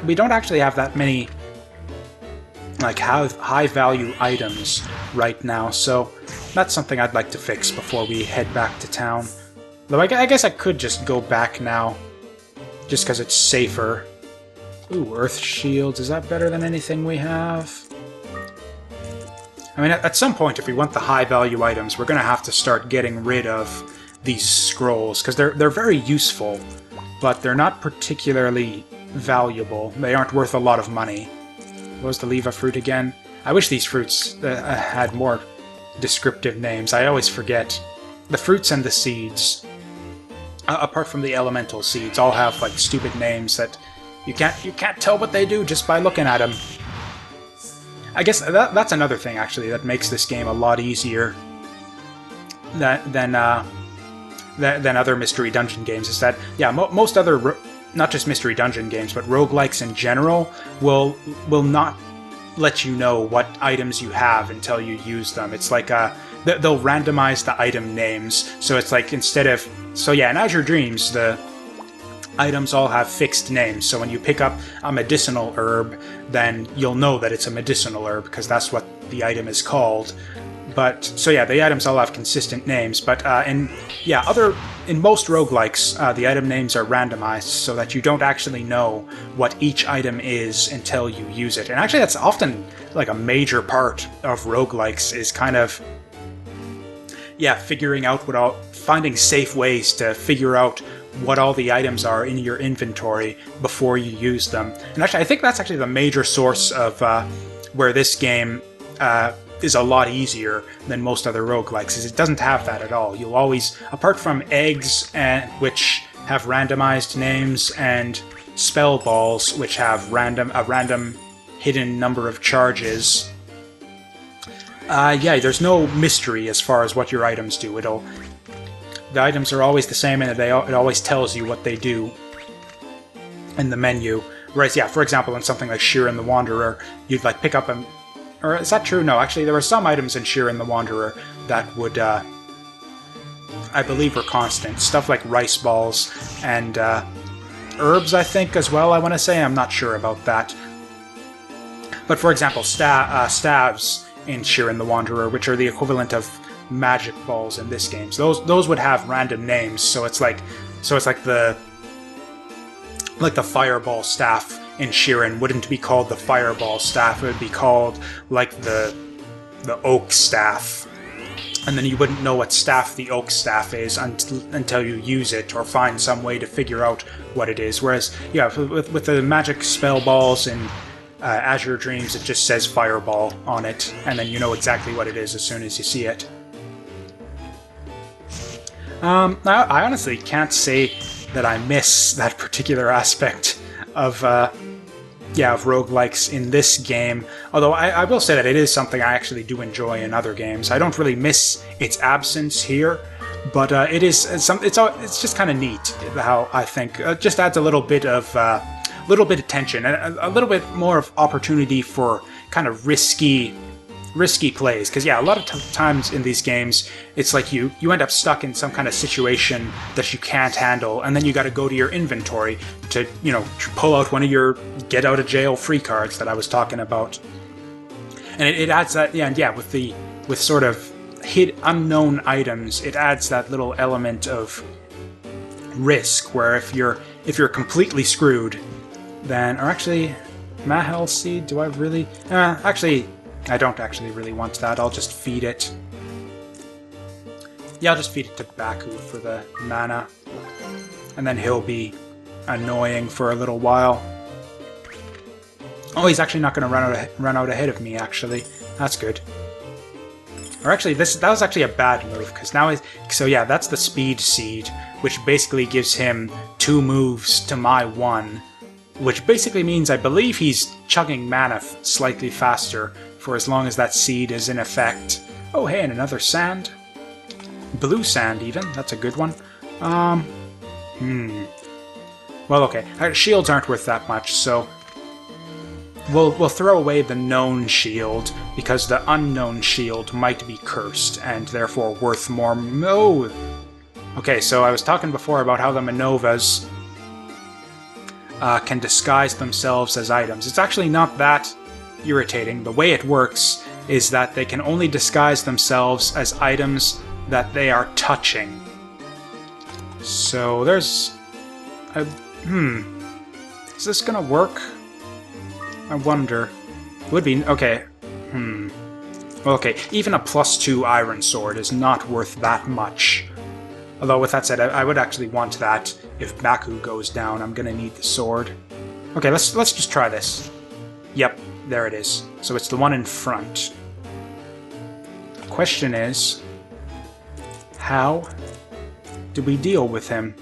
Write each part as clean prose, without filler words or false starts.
we don't actually have that many like high value items right now, so that's something I'd like to fix before we head back to town. Though I guess I could just go back now, just because it's safer. Ooh, Earth Shields, is that better than anything we have? I mean, at some point, if we want the high-value items, we're going to have to start getting rid of these scrolls, because they're very useful, but they're not particularly valuable. They aren't worth a lot of money. What was the Leva fruit again? I wish these fruits had more descriptive names. I always forget. The fruits and the seeds, apart from the elemental seeds, all have like stupid names that you can't tell what they do just by looking at them. I guess that's another thing, actually, that makes this game a lot easier than other Mystery Dungeon games, is that, yeah, most other, not just Mystery Dungeon games, but roguelikes in general, will not let you know what items you have until you use them. It's like, they'll randomize the item names, so it's like, so yeah, in Azure Dreams, the items all have fixed names, so when you pick up a medicinal herb, then you'll know that it's a medicinal herb, because that's what the item is called. But, so yeah, the items all have consistent names, but in most roguelikes, the item names are randomized, so that you don't actually know what each item is until you use it. And actually that's often, like, a major part of roguelikes, is kind of, yeah, finding safe ways to figure out what all the items are in your inventory before you use them. And actually, I think that's actually the major source of where this game is a lot easier than most other roguelikes, is it doesn't have that at all. You'll always, apart from eggs, which have randomized names, and spell balls, which have a random hidden number of charges, yeah, there's no mystery as far as what your items do. The items are always the same, and it always tells you what they do in the menu. Whereas, yeah, for example, in something like Sheeran the Wanderer, you'd like pick up or is that true? No, actually, there were some items in Sheeran the Wanderer that would, I believe, were constant. Stuff like rice balls and herbs, I think, as well, I want to say. I'm not sure about that. But, for example, staves in Sheeran the Wanderer, which are the equivalent of magic balls in this game. So those would have random names. So it's like the fireball staff in Sheeran wouldn't be called the fireball staff. It would be called like the oak staff. And then you wouldn't know what staff the oak staff is until you use it or find some way to figure out what it is. Whereas, yeah, with the magic spell balls in Azure Dreams, it just says fireball on it, and then you know exactly what it is as soon as you see it. I honestly can't say that I miss that particular aspect of roguelikes in this game. Although I will say that it is something I actually do enjoy in other games. I don't really miss its absence here, but it's just kind of neat how I think it just adds a little bit of tension and a little bit more of opportunity for kind of risky plays, because yeah, a lot of times in these games it's like you end up stuck in some kind of situation that you can't handle, and then you got to go to your inventory to pull out one of your get out of jail free cards that I was talking about, and it adds that, yeah, with sort of unknown items, it adds that little element of risk where if you're completely screwed, then, or actually, Mahel Seed, do I really actually I don't actually really want that. I'll just feed it. Yeah, I'll just feed it to Baku for the mana. And then he'll be annoying for a little while. Oh, he's actually not going to run out ahead of me, actually. That's good. Or actually, that was actually a bad move, because now so yeah, that's the Speed Seed, which basically gives him 2 moves to my 1, which basically means I believe he's chugging mana slightly faster for as long as that seed is in effect. Oh hey, and another sand. Blue sand even, that's a good one. Well, okay, shields aren't worth that much, so we'll throw away the known shield, because the unknown shield might be cursed, and therefore worth more. Okay, so I was talking before about how the Minovas can disguise themselves as items. It's actually not that irritating. The way it works is that they can only disguise themselves as items that they are touching. So there's a... Is this gonna work? I wonder. Would be... Okay. Okay, even a +2 iron sword is not worth that much. Although, with that said, I would actually want that. If Baku goes down, I'm gonna need the sword. Okay, let's just try this. Yep, there it is. So it's the one in front. The question is, how do we deal with him?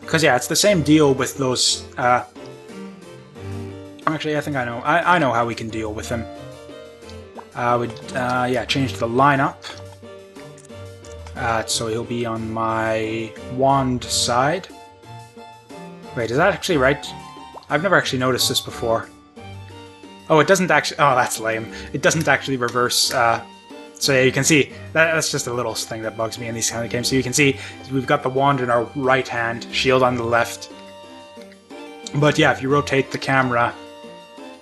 Because, yeah, it's the same deal with those... Actually, I think I know. I know how we can deal with him. Yeah, change the lineup. So he'll be on my wand side. Wait, is that actually right? I've never actually noticed this before. Oh, it doesn't actually... Oh, that's lame. It doesn't actually reverse... So yeah, you can see, that's just a little thing that bugs me in these kind of games. So you can see, we've got the wand in our right hand, shield on the left. But yeah, if you rotate the camera,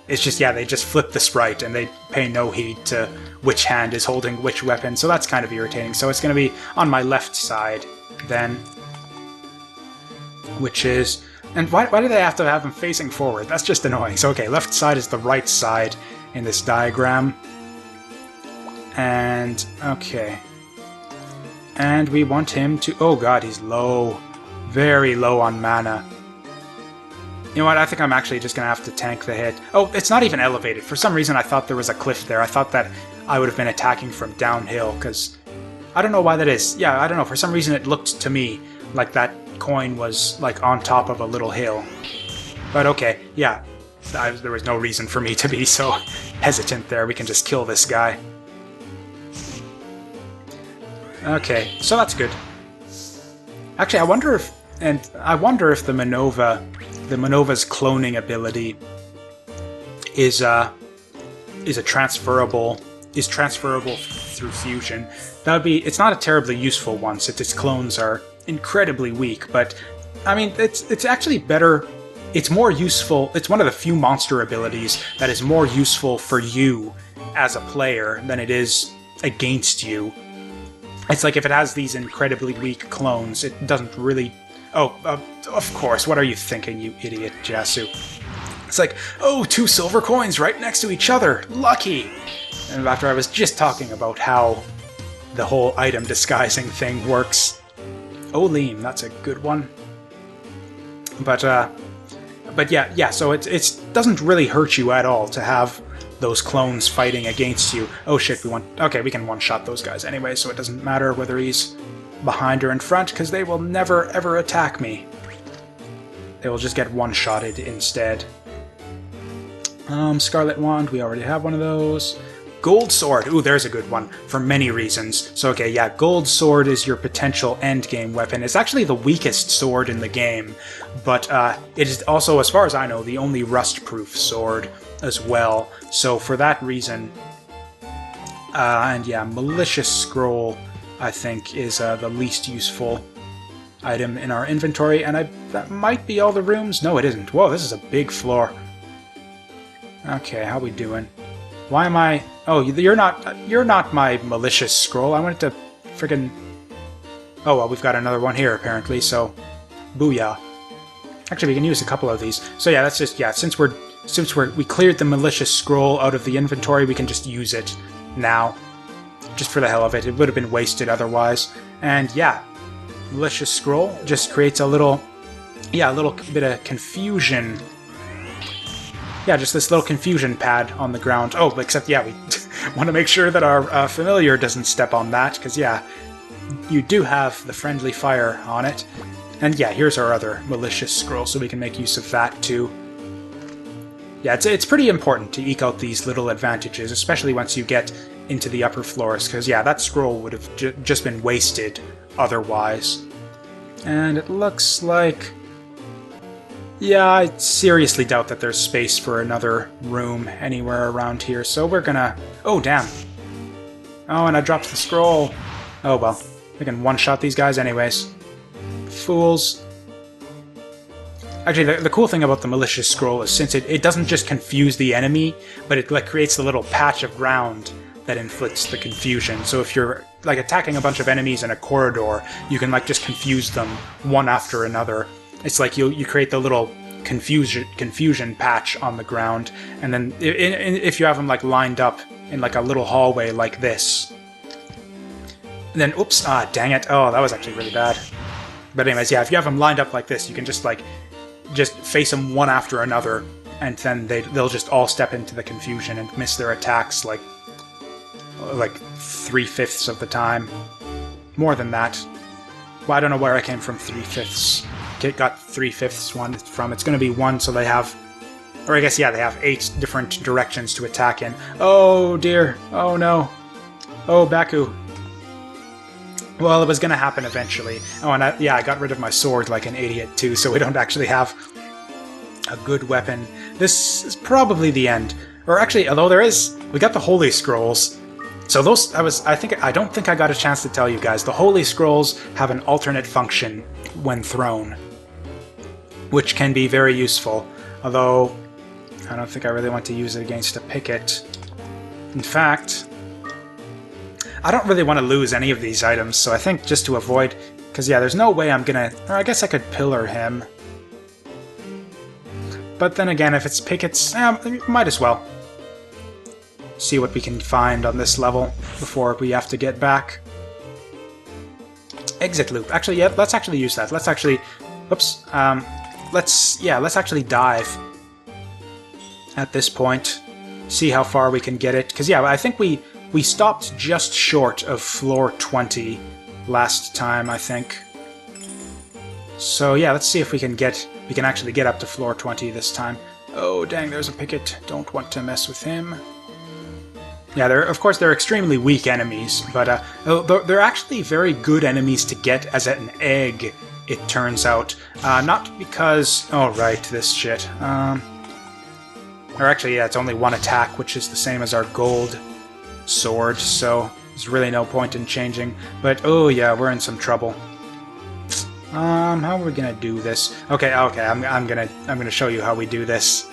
it's just, yeah, they just flip the sprite and they pay no heed to which hand is holding which weapon. So that's kind of irritating. So it's going to be on my left side then, which is... And why do they have to have them facing forward? That's just annoying. So okay, left side is the right side in this diagram. And, okay. And we want him to... Oh god, he's low. Very low on mana. You know what, I think I'm actually just going to have to tank the hit. Oh, it's not even elevated. For some reason I thought there was a cliff there. I thought that I would have been attacking from downhill, because... I don't know why that is. Yeah, I don't know. For some reason it looked to me like that coin was, like, on top of a little hill. But okay, yeah. There was no reason for me to be so hesitant there. We can just kill this guy. Okay, so that's good. Actually, I wonder if the Minova's cloning ability is transferable through fusion. That would be... It's not a terribly useful one, since its clones are incredibly weak, but I mean, it's actually better. It's more useful. It's one of the few monster abilities that is more useful for you as a player than it is against you. It's like if it has these incredibly weak clones, it doesn't really... Oh, of course, what are you thinking, you idiot, Jasu? It's like, oh, 2 silver coins right next to each other! Lucky! And after I was just talking about how the whole item disguising thing works. Olim, that's a good one. But yeah, so it doesn't really hurt you at all to have those clones fighting against you. Oh shit, we can one-shot those guys anyway, so it doesn't matter whether he's behind or in front, because they will never ever attack me. They will just get one-shotted instead. Scarlet Wand, we already have one of those. Gold Sword, ooh, there's a good one, for many reasons. So okay, yeah, Gold Sword is your potential endgame weapon. It's actually the weakest sword in the game, but it is also, as far as I know, the only rust-proof sword as well. So for that reason, and yeah, Malicious Scroll, I think, is the least useful item in our inventory, and that might be all the rooms? No, it isn't. Whoa, this is a big floor. Okay, how we doing? Why am I... Oh, you're not my Malicious Scroll. I wanted to friggin... Oh, well, we've got another one here, apparently, so... Booyah. Actually, we can use a couple of these. So yeah, that's just... Yeah, since we cleared the Malicious Scroll out of the inventory, we can just use it now. Just for the hell of it. It would have been wasted otherwise. And yeah, Malicious Scroll just creates a little... Yeah, a little bit of confusion. Yeah, just this little confusion pad on the ground. Oh, except, yeah, we want to make sure that our familiar doesn't step on that, because, yeah, you do have the friendly fire on it. And, yeah, here's our other Malicious Scroll, so we can make use of that, too. Yeah, it's pretty important to eke out these little advantages, especially once you get into the upper floors, because, yeah, that scroll would have just been wasted otherwise. And it looks like... Yeah, I seriously doubt that there's space for another room anywhere around here, so we're gonna... Oh, damn. Oh, and I dropped the scroll. Oh, well. We can one-shot these guys anyways. Fools. Actually, the cool thing about the malicious scroll is since it doesn't just confuse the enemy, but it like creates a little patch of ground that inflicts the confusion. So if you're like attacking a bunch of enemies in a corridor, you can like just confuse them one after another. It's like you create the little confusion patch on the ground, and then if you have them like lined up in like a little hallway like this, then oops, dang it, oh, that was actually really bad. But anyways, yeah, if you have them lined up like this, you can just face them one after another, and then they'll just all step into the confusion and miss their attacks like 3/5 of the time. More than that. Well, I don't know where I came from 3/5. Got 3/5 one from. It's going to be 1, so they have... Or I guess, yeah, they have 8 different directions to attack in. Oh, dear. Oh, no. Oh, Baku. Well, it was going to happen eventually. Oh, and I got rid of my sword like an idiot, too, so we don't actually have a good weapon. This is probably the end. Or actually, although we got the Holy Scrolls. So those, I don't think I got a chance to tell you guys. The Holy Scrolls have an alternate function when thrown, which can be very useful. Although, I don't think I really want to use it against a picket. In fact, I don't really want to lose any of these items, so I think just to avoid... Because, yeah, there's no way I'm gonna... Or I guess I could pillar him. But then again, if it's pickets, might as well. See what we can find on this level before we have to get back. Exit loop. Actually, yeah, let's actually use that. Let's actually... Oops. Let's actually dive at this point. See how far we can get it. Because, yeah, I think we stopped just short of floor 20 last time, I think. So, yeah, let's see if we can actually get up to floor 20 this time. Oh, dang, there's a picket. Don't want to mess with him. Yeah, of course, they're extremely weak enemies, but they're actually very good enemies to get as an egg, it turns out. Not because... Oh, right, this shit. Or actually, yeah, it's only 1 attack, which is the same as our gold sword, so there's really no point in changing. But, oh yeah, we're in some trouble. How are we gonna do this? Okay, I'm gonna show you how we do this.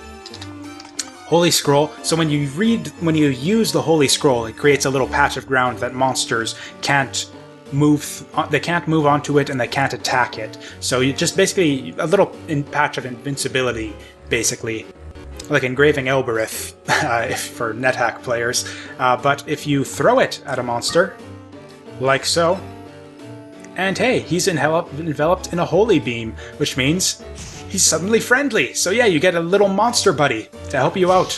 Holy Scroll. So when you use the Holy Scroll, it creates a little patch of ground that monsters can't move. They can't move onto it, and they can't attack it. So you just basically a little patch of invincibility, basically, like Engraving Elbereth, for NetHack players. But if you throw it at a monster, like so, and hey, he's enveloped in a Holy Beam, which means he's suddenly friendly. So yeah, you get a little monster buddy to help you out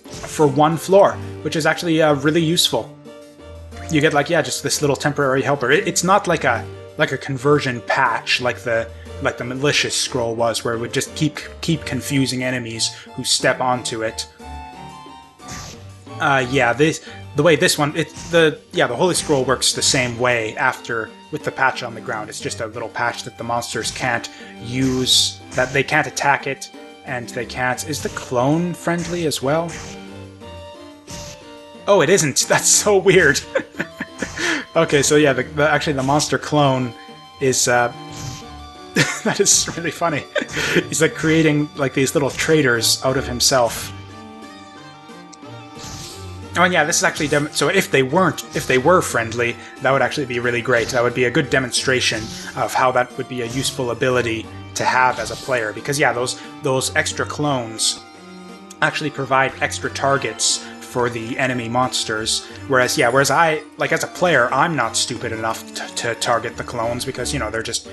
for 1 floor, which is actually really useful. You get just this little temporary helper. It's not like a conversion patch like the malicious scroll was, where it would just keep confusing enemies who step onto it. The way this one, the Holy Scroll works the same way with the patch on the ground. It's just a little patch that the monsters can't use, that they can't attack it, and they can't... Is the clone friendly as well? Oh, it isn't! That's so weird! Okay, so yeah, actually the monster clone is... that is really funny. He's like creating these little traitors out of himself. Oh, and yeah, this is actually... So if they were friendly, that would actually be really great. That would be a good demonstration of how that would be a useful ability to have as a player. Because, yeah, those extra clones actually provide extra targets for the enemy monsters. Whereas I, as a player, I'm not stupid enough to target the clones because, they're just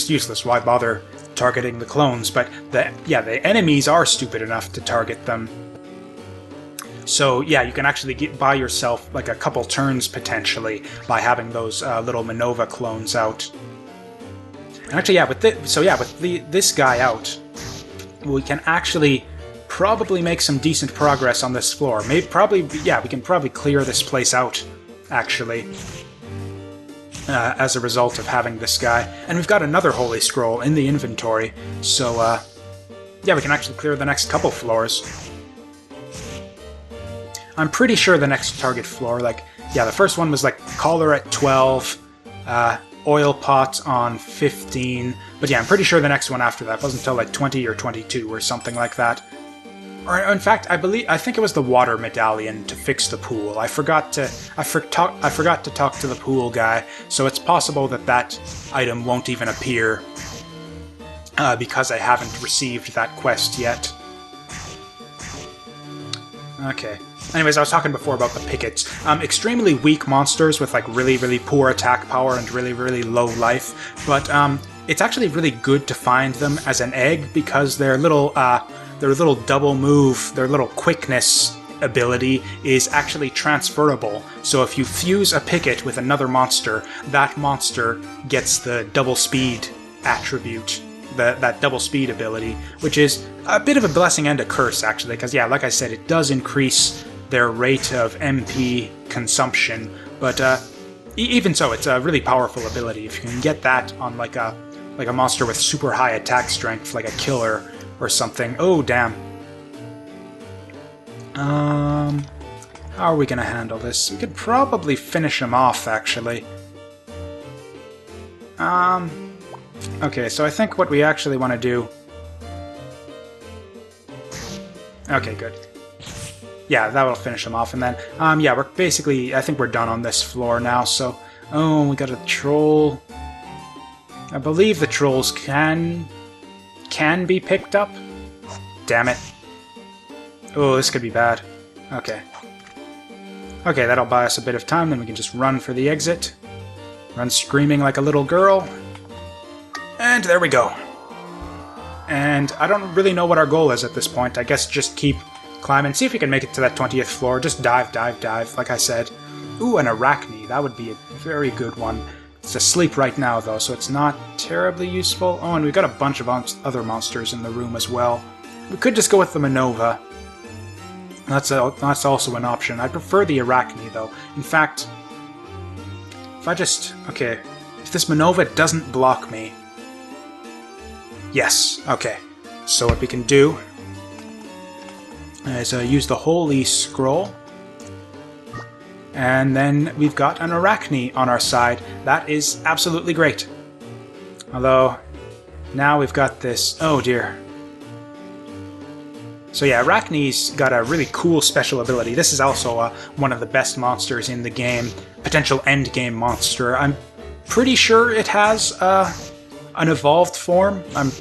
useless. Why bother targeting the clones? But, the enemies are stupid enough to target them. So, yeah, you can actually buy yourself, a couple turns, potentially, by having those little Minova clones out. And actually, yeah, with this guy out, we can actually probably make some decent progress on this floor. We can probably clear this place out, actually, as a result of having this guy. And we've got another Holy Scroll in the inventory, so, yeah, we can actually clear the next couple floors. I'm pretty sure the next target floor, the first one was, Caller at 12, oil pot on 15. But yeah, I'm pretty sure the next one after that wasn't until like 20 or 22 or something like that. Or in fact, I think it was the water medallion to fix the pool. I forgot to talk to the pool guy, so it's possible that that item won't even appear because I haven't received that quest yet. Okay. Anyways, I was talking before about the pickets. Extremely weak monsters with like really, really poor attack power and really, really low life, but it's actually really good to find them as an egg because their little double move, their little quickness ability is actually transferable. So if you fuse a picket with another monster, that monster gets the double speed attribute, that double speed ability, which is a bit of a blessing and a curse actually, because yeah, like I said, it does increase their rate of MP consumption, but even so, it's a really powerful ability. If you can get that on like a monster with super high attack strength, like a killer or something. Oh, damn. How are we gonna handle this? We could probably finish him off, actually. Okay, so I think what we actually want to do... Okay, good. Yeah, that will finish him off, and then, yeah, we're basically... I think we're done on this floor now, so... Oh, we got a troll... I believe the trolls can be picked up? Damn it. Oh, this could be bad. Okay. Okay, that'll buy us a bit of time, then we can just run for the exit. Run screaming like a little girl. And there we go. And I don't really know what our goal is at this point. I guess just keep climbing. See if we can make it to that 20th floor. Just dive, dive, dive, like I said. Ooh, an arachne. That would be a very good one. It's asleep right now, though, so it's not terribly useful. Oh, and we've got a bunch of other monsters in the room as well. We could just go with the Manova. That's also an option. I prefer the arachne, though. In fact, if I just... Okay, if this Manova doesn't block me... Yes, okay. So what we can do is use the Holy Scroll. And then we've got an arachne on our side. That is absolutely great. Although, now we've got this... Oh dear. So yeah, Arachne's got a really cool special ability. This is also one of the best monsters in the game. Potential endgame monster. I'm pretty sure it has an evolved form. I'm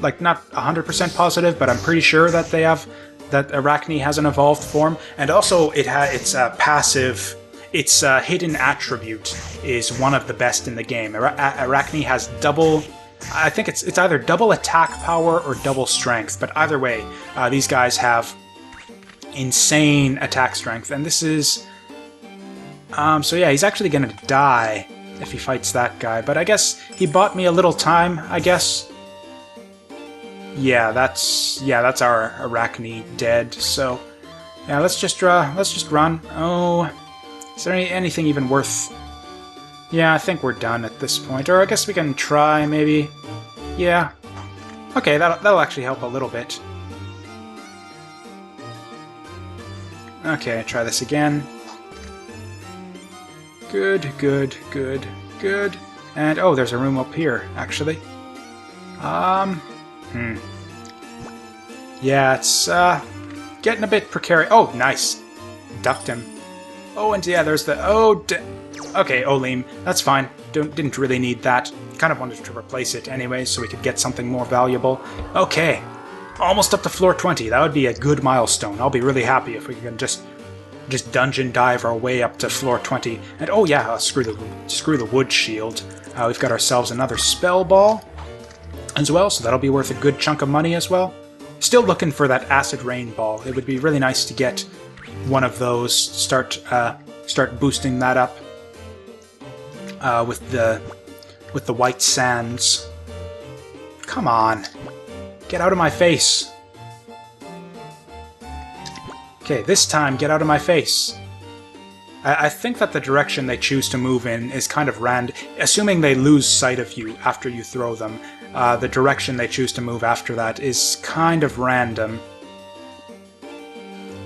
like not 100% positive, but I'm pretty sure that they have... that Arachne has an evolved form, and also its passive, its hidden attribute is one of the best in the game. Arachne has double, I think it's either double attack power or double strength, but either way, these guys have insane attack strength, and this is, so yeah, he's actually gonna die if he fights that guy, but I guess he bought me a little time, I guess. Yeah, that's our Arachne dead. So, yeah, let's just run. Oh, is there anything even worth? Yeah, I think we're done at this point. Or I guess we can try maybe. Yeah. Okay, that'll actually help a little bit. Okay, try this again. Good, good, good, good. And oh, there's a room up here actually. Yeah, it's getting a bit precarious. Oh, nice. Ducked him. Oh, and yeah, there's the... Oh, okay, Olim. That's fine. Didn't really need that. Kind of wanted to replace it anyway, so we could get something more valuable. Okay. Almost up to floor 20. That would be a good milestone. I'll be really happy if we can just dungeon dive our way up to floor 20. And oh yeah, screw the wood shield. We've got ourselves another spell ball as well, so that'll be worth a good chunk of money as well. Still looking for that acid rain ball. It would be really nice to get one of those. Start boosting that up with the white sands. Come on, get out of my face. Okay, this time get out of my face. I think that the direction they choose to move in is kind of random. Assuming they lose sight of you after you throw them, the direction they choose to move after that is kind of random.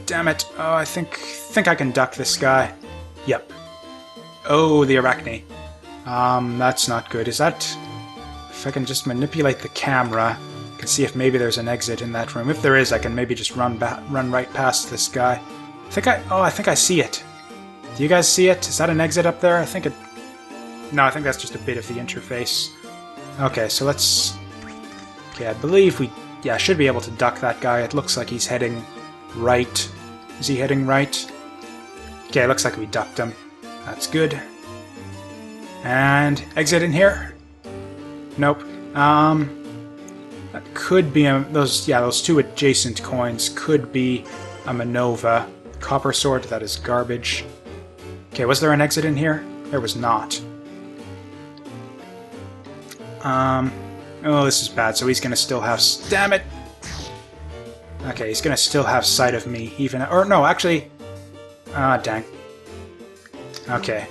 Damn it. Oh, I think I can duck this guy. Yep. Oh, the Arachne. That's not good. Is that... If I can just manipulate the camera, I can see if maybe there's an exit in that room. If there is, I can maybe just run right past this guy. I think I see it. Do you guys see it? Is that an exit up there? I think it... No, I think that's just a bit of the interface. Okay, so let's... Okay, I believe we... Yeah, I should be able to duck that guy. It looks like he's heading right. Is he heading right? Okay, it looks like we ducked him. That's good. And exit in here? Nope. That could be those two adjacent coins could be a Manova. Copper sword, that is garbage. Okay, was there an exit in here? There was not. Oh, this is bad. So he's gonna still have... Damn it! Okay, he's gonna still have sight of me, even... Or, no, actually... Ah, dang. Okay.